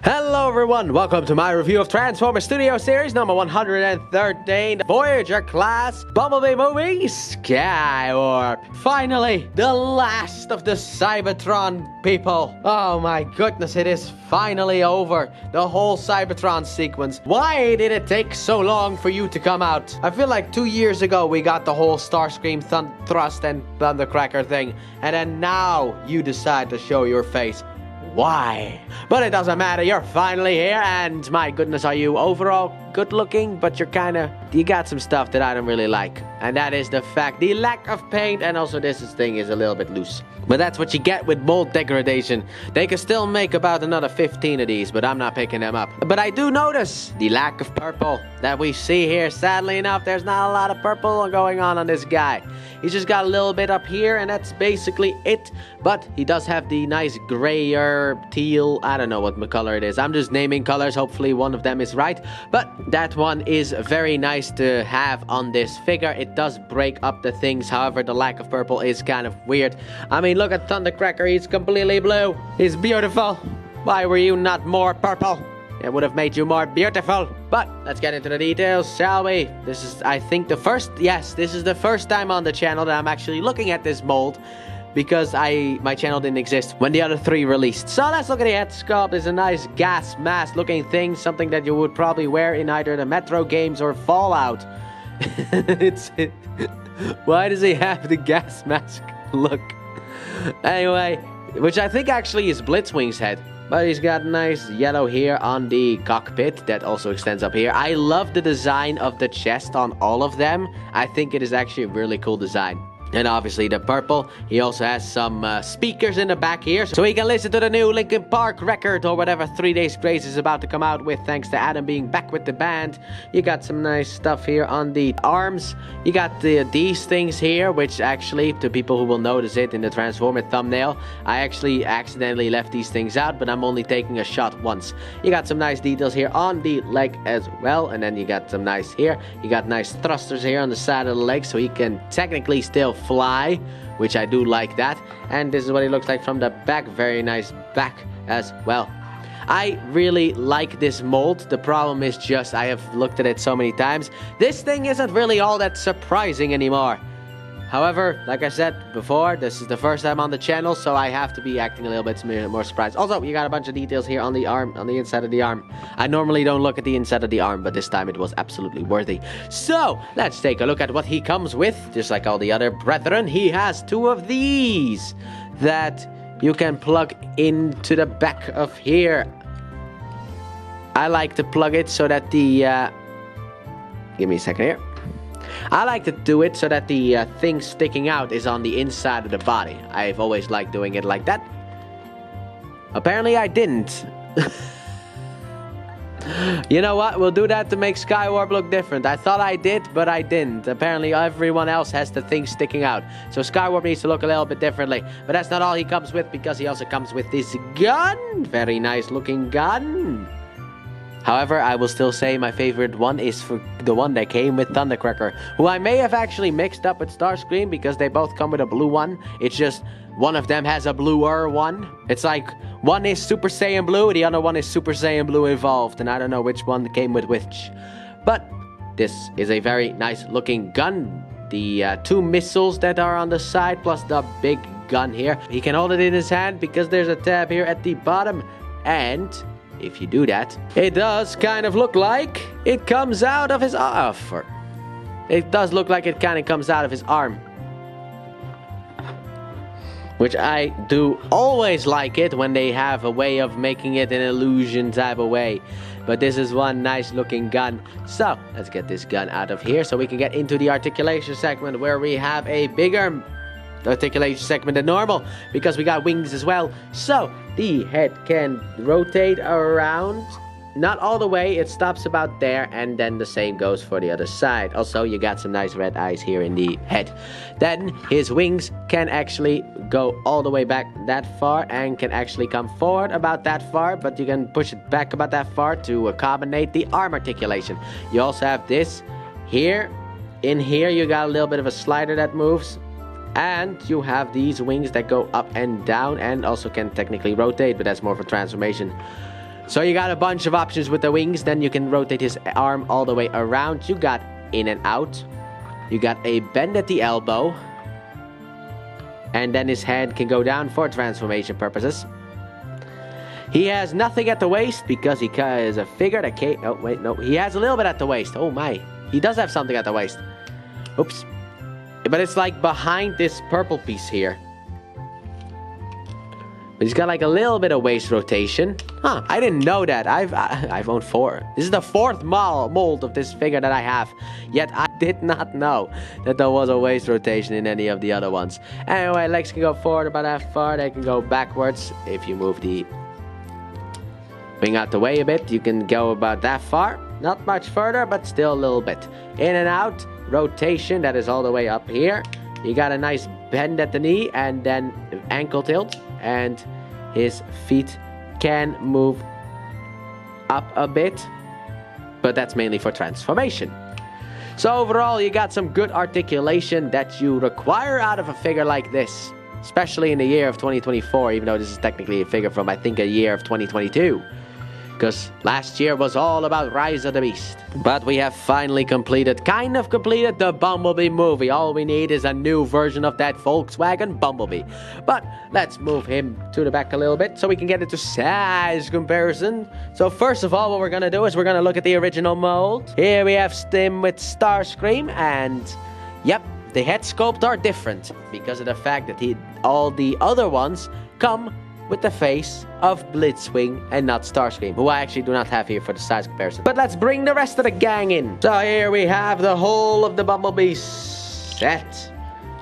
Hello everyone, welcome to my review of Transformers Studio Series number 113, Voyager class Bumblebee movie Skywarp. Finally, the last of the Cybertron people. Oh my goodness, it is finally over. The whole Cybertron sequence. Why did it take so long for you to come out? I feel like 2 years ago we got the whole Starscream Thrust and Thundercracker thing, and then now you decide to show your face. Why? But it doesn't matter, you're finally here, and my goodness, are you overall good looking? But you got some stuff that I don't really like, and that is the lack of paint, and also this thing is a little bit loose. But that's what you get with mold degradation. They can still make about another 15 of these, but I'm not picking them up. But I do notice the lack of purple that we see here. Sadly enough, there's not a lot of purple going on this guy. He's just got a little bit up here, and that's basically it. But he does have the nice grayer, teal, I don't know what color it is. I'm just naming colors, hopefully one of them is right. But that one is very nice to have on this figure. It does break up the things, however the lack of purple is kind of weird. I mean, look at Thundercracker, he's completely blue. He's beautiful. Why were you not more purple? It would have made you more beautiful. But let's get into the details, shall we? This is, I think, this is the first time on the channel that I'm actually looking at this mold, because my channel didn't exist when the other three released. So let's look at the head sculpt. It's a nice gas mask looking thing, something that you would probably wear in either the Metro games or Fallout. Why does he have the gas mask look? Anyway, which I think actually is Blitzwing's head. But he's got nice yellow here on the cockpit that also extends up here. I love the design of the chest on all of them. I think it is actually a really cool design. And obviously the purple. He also has some speakers in the back here, so he can listen to the new Linkin Park record or whatever 3 Days Grace is about to come out with, thanks to Adam being back with the band. You got some nice stuff here on the arms. You got these things here, which actually, to people who will notice it in the Transformer thumbnail, I actually accidentally left these things out, but I'm only taking a shot once. You got some nice details here on the leg as well, and then you got some nice here. You got nice thrusters here on the side of the leg, so he can technically still fly, which I do like that. And this is what he looks like from the back. Very nice back as well. I really like this mold. The problem is just I have looked at it so many times. This thing isn't really all that surprising anymore. However, like I said before, this is the first time on the channel, so I have to be acting a little bit more surprised. Also, you got a bunch of details here on the arm, on the inside of the arm. I normally don't look at the inside of the arm, but this time it was absolutely worthy. So, let's take a look at what he comes with. Just like all the other brethren, he has two of these that you can plug into the back of here. I like to plug it so that the... give me a second here. I like to do it so that the thing sticking out is on the inside of the body. I've always liked doing it like that. Apparently I didn't. You know what? We'll do that to make Skywarp look different. I thought I did, but I didn't. Apparently everyone else has the thing sticking out. So Skywarp needs to look a little bit differently. But that's not all he comes with, because he also comes with this gun. Very nice looking gun. However, I will still say my favorite one is for the one that came with Thundercracker, who I may have actually mixed up with Starscream because they both come with a blue one. It's just one of them has a bluer one. It's like one is Super Saiyan Blue, the other one is Super Saiyan Blue Evolved, and I don't know which one came with which. But this is a very nice looking gun. The two missiles that are on the side plus the big gun here. He can hold it in his hand because there's a tab here at the bottom, and... if you do that, it does kind of look like it comes out of his arm. It does look like it kind of comes out of his arm. Which I do always like it when they have a way of making it an illusion type of way. But this is one nice looking gun. So, let's get this gun out of here so we can get into the articulation segment where we have a bigger articulation segment than normal, because we got wings as well. So the head can rotate around, not all the way, it stops about there, and then the same goes for the other side. Also, you got some nice red eyes here in the head. Then his wings can actually go all the way back that far and can actually come forward about that far, but you can push it back about that far to accommodate the arm articulation. You also have this here. In here you got a little bit of a slider that moves. And you have these wings that go up and down and also can technically rotate, but that's more for transformation. So you got a bunch of options with the wings. Then you can rotate his arm all the way around. You got in and out. You got a bend at the elbow. And then his head can go down for transformation purposes. He has nothing at the waist because he is a figure that can't... Oh, wait, no. He has a little bit at the waist. Oh, my. He does have something at the waist. Oops. But it's like behind this purple piece here. But he's got like a little bit of waist rotation. Huh, I didn't know that. I've owned 4. This is the 4th mold of this figure that I have. Yet I did not know that there was a waist rotation in any of the other ones. Anyway, legs can go forward about that far. They can go backwards. If you move the wing out the way a bit, you can go about that far. Not much further, but still a little bit. In and out. Rotation, that is all the way up here. You got a nice bend at the knee and then ankle tilt. And his feet can move up a bit. But that's mainly for transformation. So overall, you got some good articulation that you require out of a figure like this. Especially in the year of 2024, even though this is technically a figure from, I think, a year of 2022. Because last year was all about Rise of the Beast. But we have finally kind of completed the Bumblebee movie. All we need is a new version of that Volkswagen Bumblebee. But let's move him to the back a little bit so we can get into size comparison. So first of all, what we're going to do is we're going to look at the original mold. Here we have Stim with Starscream and yep, the head sculpt are different because of the fact that all the other ones come with the face of Blitzwing and not Starscream, who I actually do not have here for the size comparison. But let's bring the rest of the gang in. So here we have the whole of the Bumblebee set.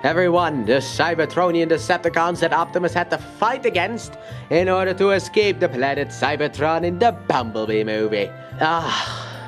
Everyone, the Cybertronian Decepticons that Optimus had to fight against in order to escape the planet Cybertron in the Bumblebee movie.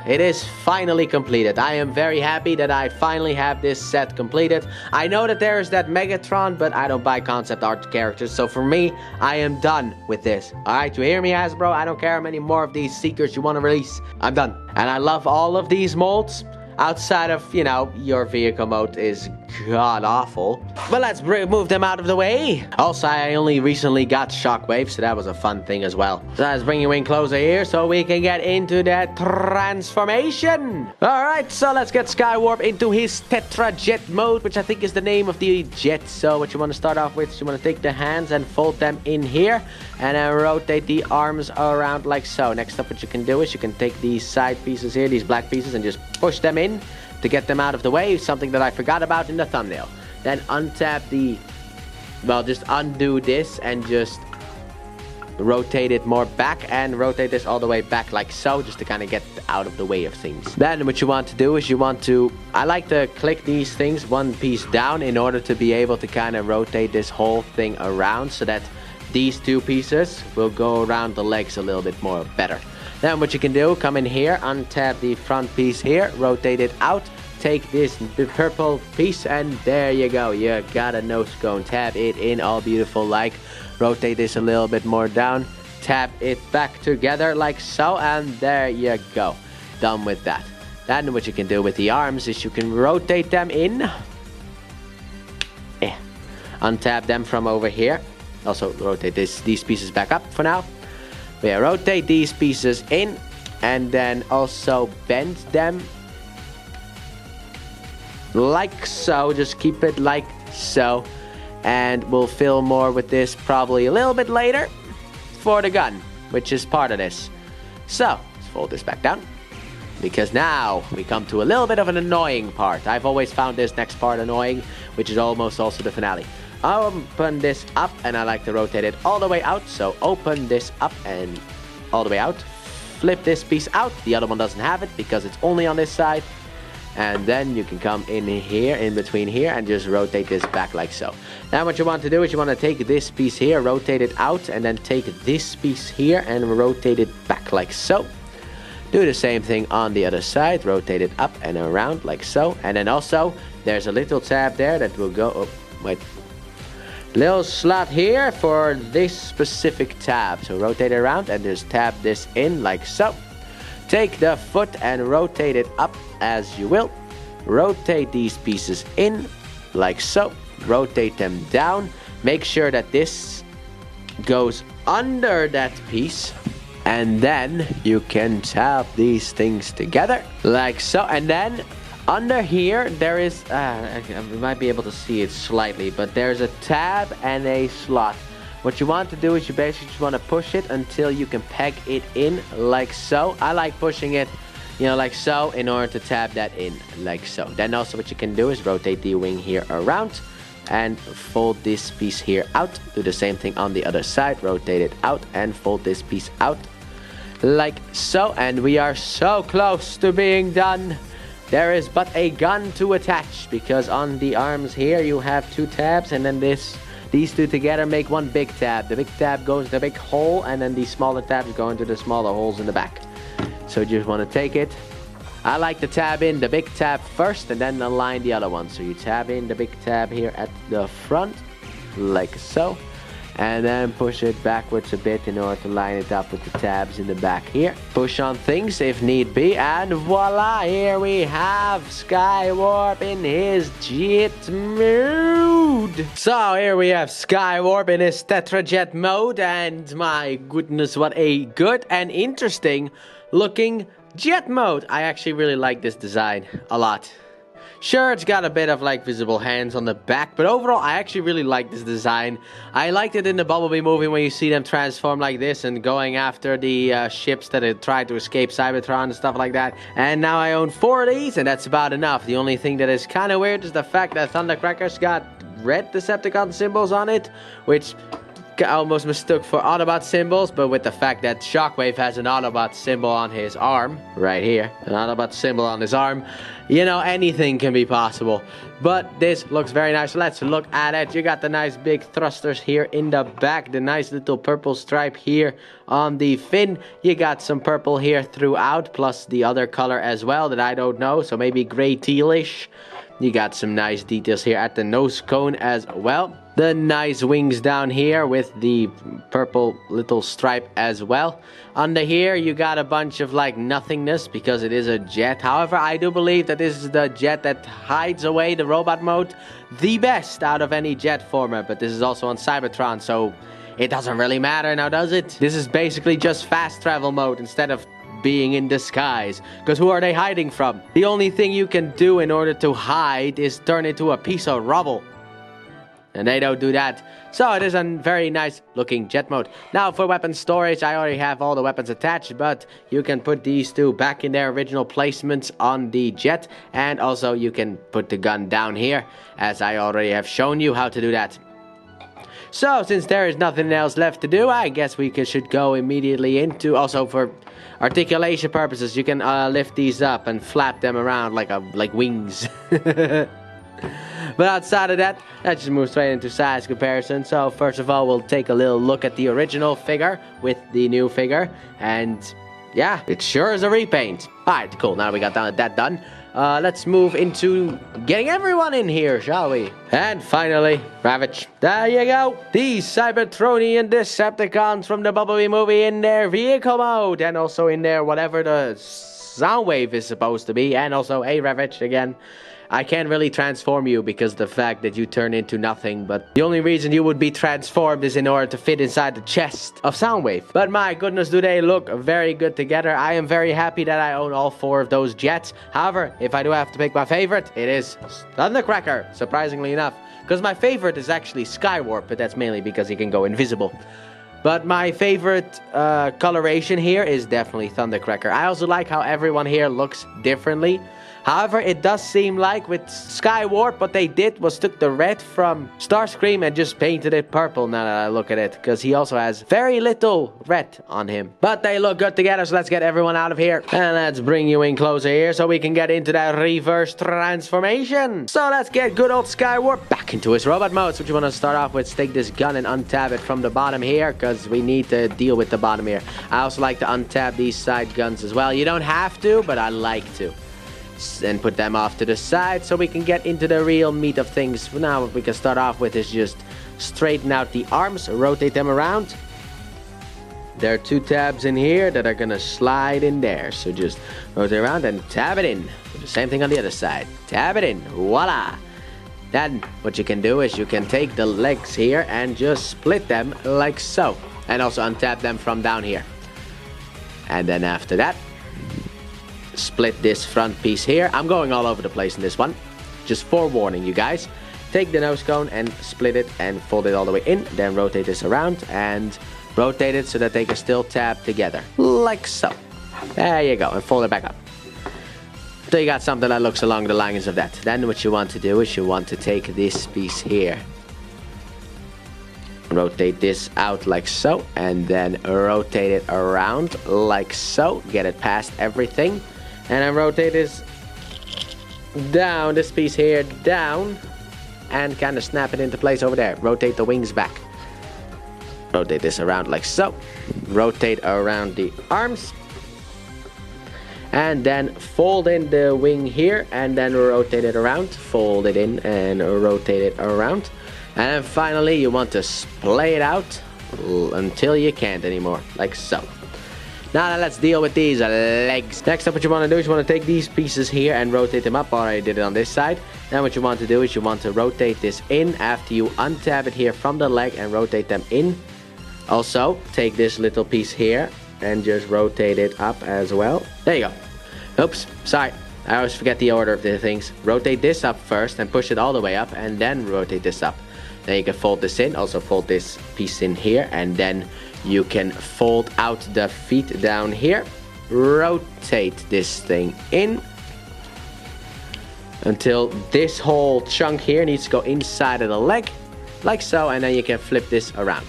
It is finally completed. I am very happy that I finally have this set completed. I know that there is that Megatron, but I don't buy concept art characters. So for me, I am done with this. Alright, you hear me, Hasbro? I don't care how many more of these Seekers you want to release. I'm done. And I love all of these molds. Outside of, you know, your vehicle mode is god-awful. But let's move them out of the way. Also, I only recently got Shockwave, so that was a fun thing as well. So let's bring you in closer here so we can get into that transformation. Alright, so let's get Skywarp into his Tetra Jet mode, which I think is the name of the jet. So what you want to start off with is you want to take the hands and fold them in here. And then rotate the arms around like so. Next up, what you can do is you can take these side pieces here, these black pieces, and just push them in to get them out of the way. Something that I forgot about in the thumbnail. Then untap the... Well, just undo this and just rotate it more back. And rotate this all the way back like so, just to kind of get out of the way of things. Then what you want to do is you want to... I like to click these things one piece down in order to be able to kind of rotate this whole thing around so that these two pieces will go around the legs a little bit more better. Then what you can do, come in here, untap the front piece here, rotate it out, take this purple piece, and there you go. You got a nose cone. Tap it in all beautiful like. Rotate this a little bit more down. Tap it back together like so, and there you go. Done with that. Then what you can do with the arms is you can rotate them in. Untap them from over here. Also rotate these pieces back up for now. But yeah, rotate these pieces in and then also bend them like so. Just keep it like so. And we'll fill more with this probably a little bit later for the gun, which is part of this. So let's fold this back down because now we come to a little bit of an annoying part. I've always found this next part annoying, which is almost also the finale. I'll open this up and I like to rotate it all the way out. So open this up and all the way out. Flip this piece out. The other one doesn't have it because it's only on this side. And then you can come in here, in between here, and just rotate this back like so. Now what you want to do is you want to take this piece here, rotate it out, and then take this piece here and rotate it back like so. Do the same thing on the other side. Rotate it up and around like so. And then also, there's a little tab there that will go... Oh, wait. Little slot here for this specific tab. So rotate it around and just tab this in like so. Take the foot and rotate it up as you will. Rotate these pieces in like so. Rotate them down. Make sure that this goes under that piece. And then you can tap these things together like so. And then under here, there is, you might be able to see it slightly, but there's a tab and a slot. What you want to do is you basically just want to push it until you can peg it in like so. I like pushing it, you know, like so, in order to tab that in like so. Then also what you can do is rotate the wing here around and fold this piece here out. Do the same thing on the other side. Rotate it out and fold this piece out like so. And we are so close to being done. There is but a gun to attach, because on the arms here you have 2 tabs, and then these 2 together make one big tab. The big tab goes into the big hole, and then the smaller tabs go into the smaller holes in the back. So you just want to take it. I like to tab in the big tab first and then align the other one. So you tab in the big tab here at the front like so, and then push it backwards a bit in order to line it up with the tabs in the back here. Push on things if need be, and voila, here we have Skywarp in his jet mode. So here we have Skywarp in his tetrajet mode, and my goodness, what a good and interesting looking jet mode. I actually really like this design a lot. Sure, it's got a bit of like visible hands on the back, but overall I actually really like this design. I liked it in the Bumblebee movie when you see them transform like this and going after the ships that had tried to escape Cybertron and stuff like that. And now I own 4 of these, and that's about enough. The only thing that is kind of weird is the fact that Thundercracker's got red Decepticon symbols on it, which almost mistook for Autobot symbols, but with the fact that Shockwave has an Autobot symbol on his arm, right here, an Autobot symbol on his arm, you know, anything can be possible. But this looks very nice. Let's look at it. You got the nice big thrusters here in the back, the nice little purple stripe here on the fin. You got some purple here throughout, plus the other color as well that I don't know, so maybe gray tealish. You got some nice details here at the nose cone as well. The nice wings down here with the purple little stripe as well. Under here you got a bunch of like nothingness because it is a jet. However, I do believe that this is the jet that hides away the robot mode the best out of any jet former. But this is also on Cybertron, so it doesn't really matter now, does it? This is basically just fast travel mode instead of being in disguise, because who are they hiding from? The only thing you can do in order to hide is turn into a piece of rubble, and they don't do that. So it is a very nice looking jet mode. Now for weapon storage, I already have all the weapons attached, but you can put these 2 back in their original placements on the jet, and also you can put the gun down here, as I already have shown you how to do that. So since there is nothing else left to do, I guess we should go immediately into, also for articulation purposes, you can lift these up and flap them around like wings. But outside of that, let's just move straight into size comparison. So first of all, we'll take a little look at the original figure with the new figure, and yeah, it sure is a repaint. Alright, cool, now we got that done. Let's move into getting everyone in here, shall we? And finally, Ravage. There you go. These Cybertronian Decepticons from the Bumblebee movie in their vehicle mode, and also in their whatever the Soundwave is supposed to be, and also a Ravage again. I can't really transform you because of the fact that you turn into nothing, but the only reason you would be transformed is in order to fit inside the chest of Soundwave. But my goodness, do they look very good together. I am very happy that I own all 4 of those jets. However, if I do have to pick my favorite, it is Thundercracker, surprisingly enough. Because my favorite is actually Skywarp, but that's mainly because he can go invisible. But my favorite coloration here is definitely Thundercracker. I also like how everyone here looks differently. However, it does seem like with Skywarp, what they did was took the red from Starscream and just painted it purple now that I look at it. Because he also has very little red on him. But they look good together, so let's get everyone out of here. And let's bring you in closer here so we can get into that reverse transformation. So let's get good old Skywarp back into his robot mode. So what you want to start off with is take this gun and untap it from the bottom here, because we need to deal with the bottom here. I also like to untap these side guns as well. You don't have to, but I like to. And put them off to the side so we can get into the real meat of things. Now what we can start off with is just straighten out the arms, rotate them around. There are 2 tabs in here that are gonna slide in there, so just rotate around and tab it in. Do the same thing on the other side, tab it in, voila. Then what you can do is you can take the legs here and just split them like so, and also untap them from down here. And then after that, split this front piece here. I'm going all over the place in this one. Just forewarning you guys. Take the nose cone and split it and fold it all the way in. Then rotate this around and rotate it so that they can still tab together. Like so. There you go. And fold it back up. So you got something that looks along the lines of that. Then what you want to do is you want to take this piece here. Rotate this out like so. And then rotate it around like so. Get it past everything. And then rotate this down. This piece here down. And kind of snap it into place over there. Rotate the wings back. Rotate this around like so. Rotate around the arms. And then fold in the wing here. And then rotate it around. Fold it in and rotate it around. And then finally you want to splay it out until you can't anymore. Like so. Now let's deal with these legs. Next up, what you want to do is you want to take these pieces here and rotate them up. Already did it on this side. Then what you want to do is you want to rotate this in after you untab it here from the leg and rotate them in. Also, take this little piece here and just rotate it up as well. There you go. Oops, sorry. I always forget the order of the things. Rotate this up first and push it all the way up and then rotate this up. Then you can fold this in. Also fold this piece in here and then you can fold out the feet down here. Rotate this thing in until this whole chunk here needs to go inside of the leg. Like so. And then you can flip this around.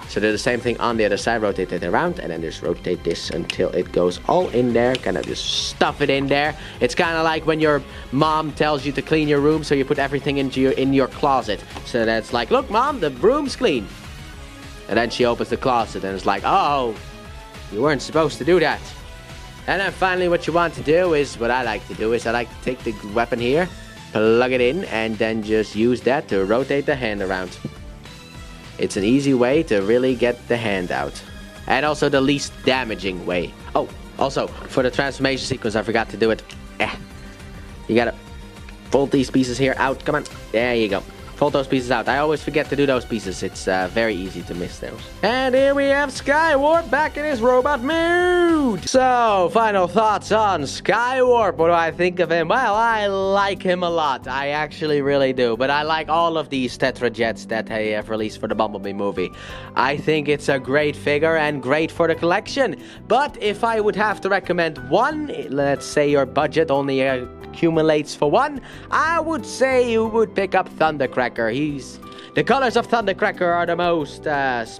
So do the same thing on the other side. Rotate it around and then just rotate this until it goes all in there. Kind of just stuff it in there. It's kind of like when your mom tells you to clean your room, so you put everything in your closet. So that's like, look mom, the room's clean. And then she opens the closet and it's like, oh, you weren't supposed to do that. And then finally what you want to do is, what I like to do is I like to take the weapon here, plug it in, and then just use that to rotate the hand around. It's an easy way to really get the hand out. And also the least damaging way. Oh, also, for the transformation sequence, I forgot to do it. You gotta fold these pieces here out. Come on. There you go. Fold those pieces out. I always forget to do those pieces. It's very easy to miss those. And here we have Skywarp back in his robot mood. So, final thoughts on Skywarp. What do I think of him? Well, I like him a lot. I actually really do. But I like all of these Tetra Jets that they have released for the Bumblebee movie. I think it's a great figure and great for the collection. But if I would have to recommend one, let's say your budget only accumulates for one, I would say you would pick up Thundercracker. The colors of Thundercracker are the most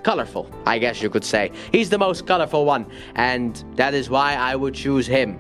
colorful, I guess you could say. He's the most colorful one, and that is why I would choose him.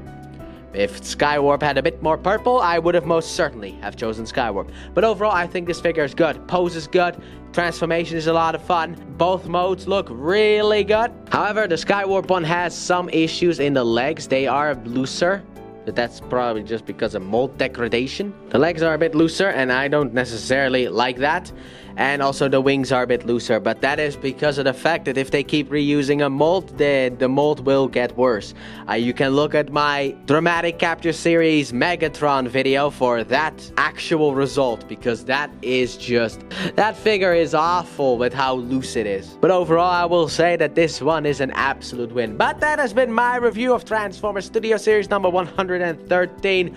If Skywarp had a bit more purple, I would have most certainly have chosen Skywarp. But overall, I think this figure is good. Pose is good. Transformation is a lot of fun. Both modes look really good. However, the Skywarp one has some issues in the legs. They are looser. But that's probably just because of mold degradation. The legs are a bit looser and I don't necessarily like that. And also the wings are a bit looser. But that is because of the fact that if they keep reusing a mold, then the mold will get worse. You can look at my Dramatic Capture Series Megatron video for that actual result. Because that is just... that figure is awful with how loose it is. But overall, I will say that this one is an absolute win. But that has been my review of Transformers Studio Series number 113.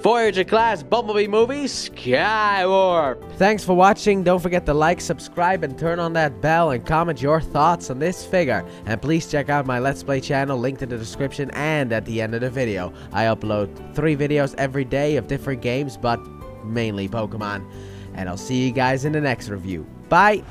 Voyager class Bumblebee movie Skywarp. Thanks for watching. Don't forget to like, subscribe, and turn on that bell and comment your thoughts on this figure. And please check out my Let's Play channel linked in the description and at the end of the video. I upload 3 videos every day of different games, but mainly Pokemon. And I'll see you guys in the next review. Bye!